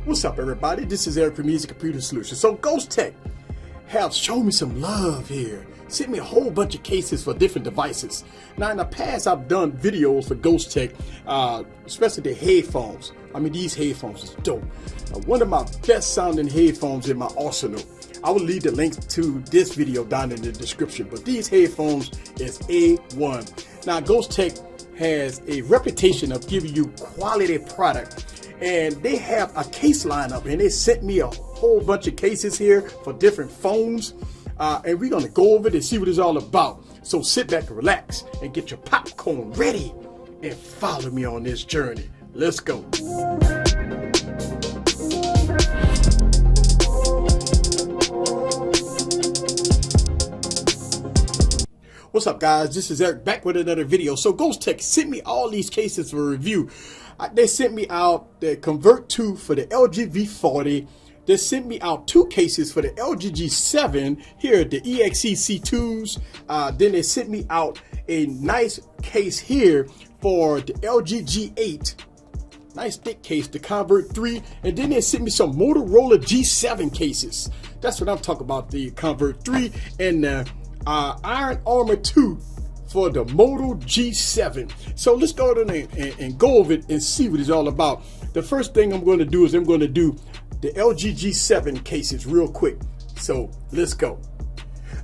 What's up, everybody? This is Eric from Easy Computer Solutions. So Ghost Tech have shown me some love here. Sent me a whole bunch of cases for different devices. Now in the past, I've done videos for Ghost Tech, especially the headphones. I mean, these headphones is dope. One of my best sounding headphones in my arsenal. I will leave the link to this video down in the description, but these headphones is A1. Now Ghost Tech has a reputation of giving you quality product, and they have a case lineup, and they sent me a whole bunch of cases here for different phones, and we're gonna go over it and see what it's all about. So sit back and relax and get your popcorn ready and follow me on this journey. Let's go. What's up, guys? This is Eric back with another video. So Ghost Tech sent me all these cases for review. They sent me out the Convert 2 for the LG V40. They sent me out two cases for the LG G7 here, the EXE-C2s. Then they sent me out a nice case here for the LG G8. Nice thick case, the Convert 3. And then they sent me some Motorola G7 cases. That's what I'm talking about, the Convert 3 and the Iron Armor 2 for the Moto G7. So let's go ahead and go over it and see what it's all about. The first thing I'm going to do is I'm going to do the LG G7 cases real quick. So let's go.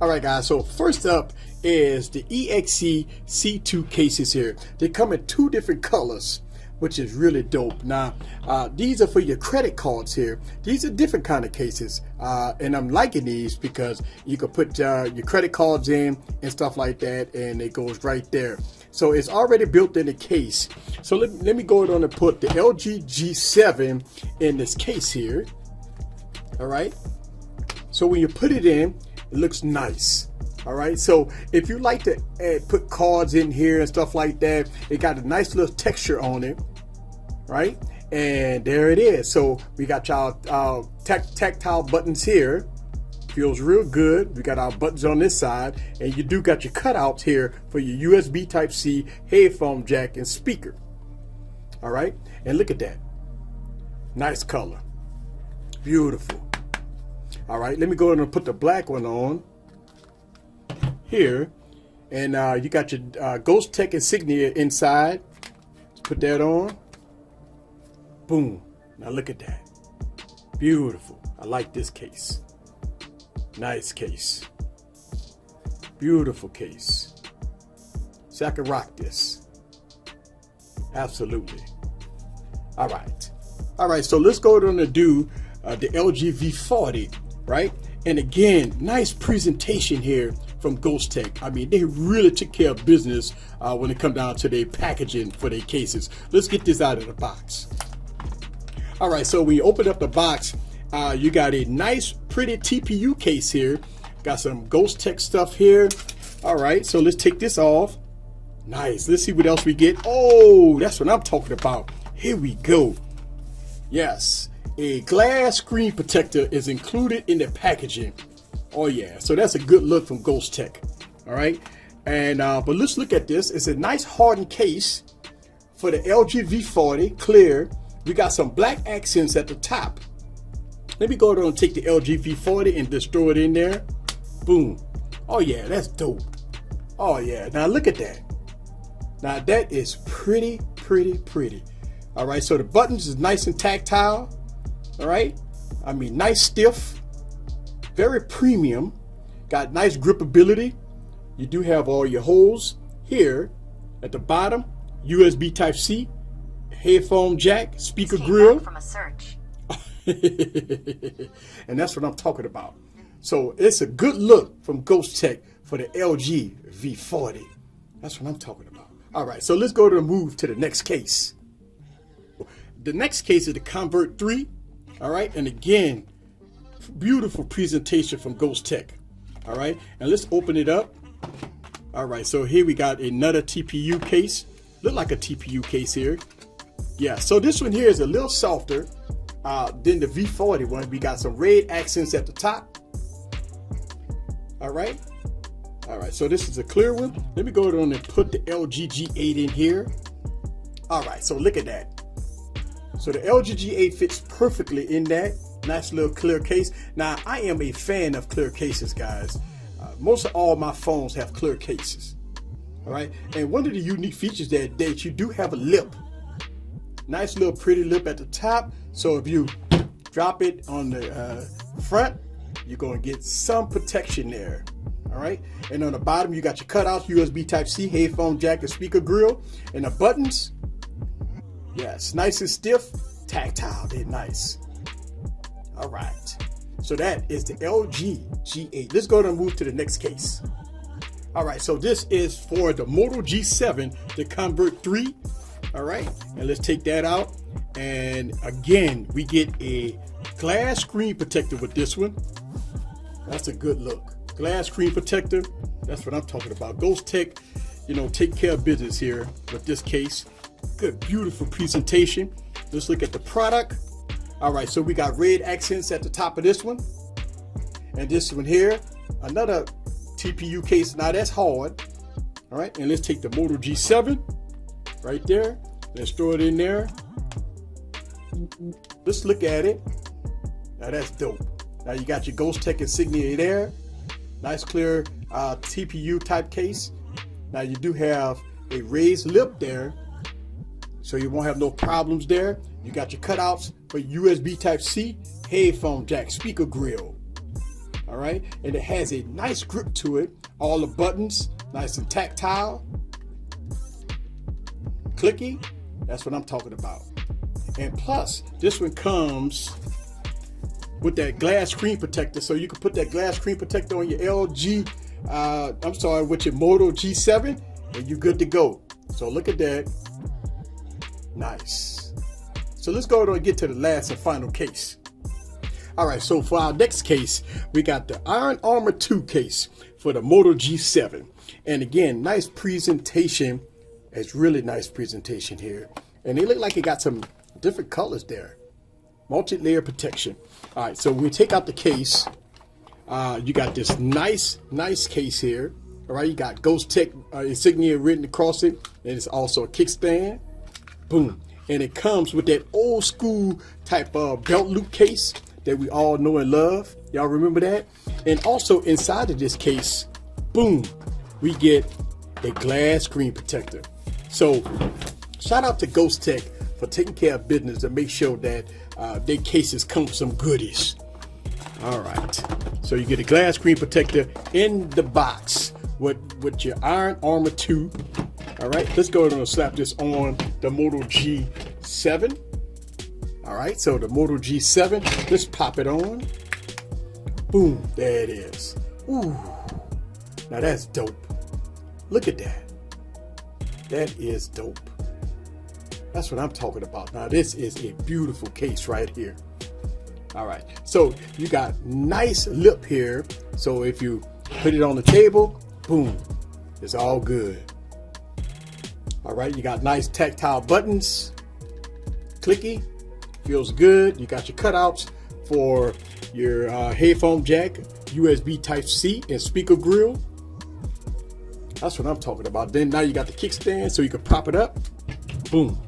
All right, guys. So first up is the EXE-C2 cases here. They come in two different colors, which is really dope. Now, these are for your credit cards here. These are different kind of cases, and I'm liking these because you can put your credit cards in and stuff like that, and it goes right there. So it's already built in the case. So let me go ahead and put the LG G7 in this case here. All right. So when you put it in, it looks nice. All right, so if you like to put cards in here and stuff like that, it got a nice little texture on it, right? And there it is. So we got y'all tactile buttons here. Feels real good. We got our buttons on this side, and you do got your cutouts here for your USB Type-C, headphone jack, and speaker. All right, and look at that. Nice color. Beautiful. All right, let me go ahead and put the black one on here, and you got your Ghost Tech insignia inside. Put that on. Boom. Now look at that. Beautiful. I like this case. Nice case. Beautiful case. So I can rock this. Absolutely. All right. All right, so let's go on to do the LG V40, right? And again, nice presentation here from Ghost Tech. I mean, they really took care of business when it comes down to their packaging for their cases. Let's get this out of the box. All right, so when you open up the box, you got a nice, pretty TPU case here. Got some Ghost Tech stuff here. All right, so let's take this off. Nice. Let's see what else we get. Oh, that's what I'm talking about. Here we go. Yes. A glass screen protector is included in the packaging. Oh yeah, so that's a good look from Ghost Tech. All right, and but let's look at this. It's a nice hardened case for the LG V40, clear. We got some black accents at the top. Let me go ahead and take the LG V40 and just throw it in there. Boom. Oh yeah, that's dope. Oh yeah, now look at that. Now that is pretty. All right, so the buttons is nice and tactile. All right, I mean, nice stiff, very premium, got nice gripability. You do have all your holes here at the bottom, USB Type-C, headphone jack, speaker grill. From a search. And that's what I'm talking about. So it's a good look from Ghost Tech for the LG V40. That's what I'm talking about. All right, so let's go to move to the next case. The next case is the Convert 3. All right, and again, beautiful presentation from Ghost Tech. All right, and let's open it up. All right, so here we got another TPU case. Look like a TPU case here. Yeah, so this one here is a little softer than the V40 one. We got some red accents at the top. All right, so this is a clear one. Let me go ahead and put the LG G8 in here. All right, so look at that. So the LG G8 fits perfectly in that. Nice little clear case. Now, I am a fan of clear cases, guys. Most of all my phones have clear cases. All right. And one of the unique features that you do have a lip. Nice little pretty lip at the top. So if you drop it on the front, you're going to get some protection there. All right. And on the bottom, you got your cutouts, USB Type-C, headphone jack, and speaker grill. And the buttons, yes, nice and stiff, tactile, they're nice. All right. So that is the LG G8. Let's go ahead and move to the next case. All right. So this is for the Moto G7, the Convert 3. All right. And let's take that out. And again, we get a glass screen protector with this one. That's a good look. Glass screen protector. That's what I'm talking about. Ghost Tech, take care of business here with this case. Good, beautiful presentation. Let's look at the product. All right, so we got red accents at the top of this one. And this one here, another TPU case. Now that's hard. All right, and let's take the Moto G7 right there. Let's throw it in there. Let's look at it. Now that's dope. Now you got your Ghost Tech insignia there. Nice clear TPU type case. Now you do have a raised lip there, so you won't have no problems there. You got your cutouts for USB Type-C, headphone jack, speaker grill. All right, and it has a nice grip to it. All the buttons, nice and tactile. Clicky, that's what I'm talking about. And plus, this one comes with that glass screen protector, so you can put that glass screen protector on your with your Moto G7, and you're good to go. So look at that. Nice. So let's go ahead and get to the last and final case. All right, so for our next case, we got the Iron Armor 2 case for the Moto G7. And again, nice presentation. It's really nice presentation here. And they look like it got some different colors there. Multi-layer protection. All right, so we take out the case. You got this nice case here. All right, you got Ghost Tech insignia written across it. And it's also a kickstand. Boom. And it comes with that old school type of belt loop case that we all know and love. Y'all remember that? And also inside of this case, boom, we get a glass screen protector. So shout out to Ghost Tech for taking care of business and make sure that their cases come with some goodies. All right. So you get a glass screen protector in the box with your Iron Armor 2. All right, let's go ahead and slap this on the Moto G7. All right, so the Moto G7, let's pop it on. Boom, there it is. Ooh, now that's dope. Look at that. That is dope. That's what I'm talking about. Now this is a beautiful case right here. All right, so you got nice lip here. So if you put it on the table, boom, it's all good. All right, you got nice tactile buttons, clicky, feels good. You got your cutouts for your headphone jack, USB Type-C, and speaker grill. That's what I'm talking about. Then now you got the kickstand, so you can prop it up. Boom,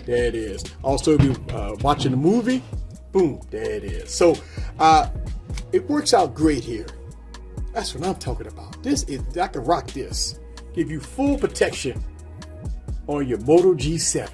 there it is. Also, if you're watching a movie, boom, there it is. So it works out great here. That's what I'm talking about. I can rock this. Give you full protection on your Moto G7.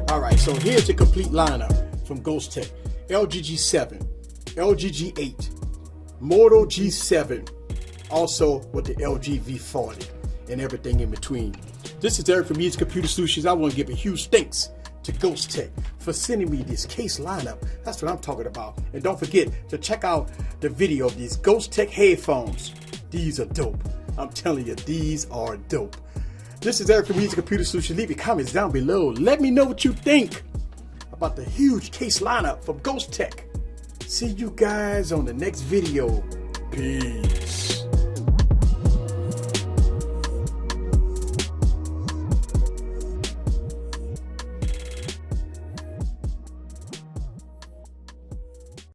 All right, so here's the complete lineup from Ghost Tech. LG G7, LG G8, Moto G7, also with the LG V40 and everything in between. This is Eric from Easy Computer Solutions. I want to give a huge thanks to Ghost Tech for sending me this case lineup. That's what I'm talking about. And don't forget to check out the video of these Ghost Tech headphones. These are dope. I'm telling you, these are dope. This is Eric from Easy Computer Solutions. Leave your comments down below. Let me know what you think about the huge case lineup from Ghost Tech. See you guys on the next video. Peace.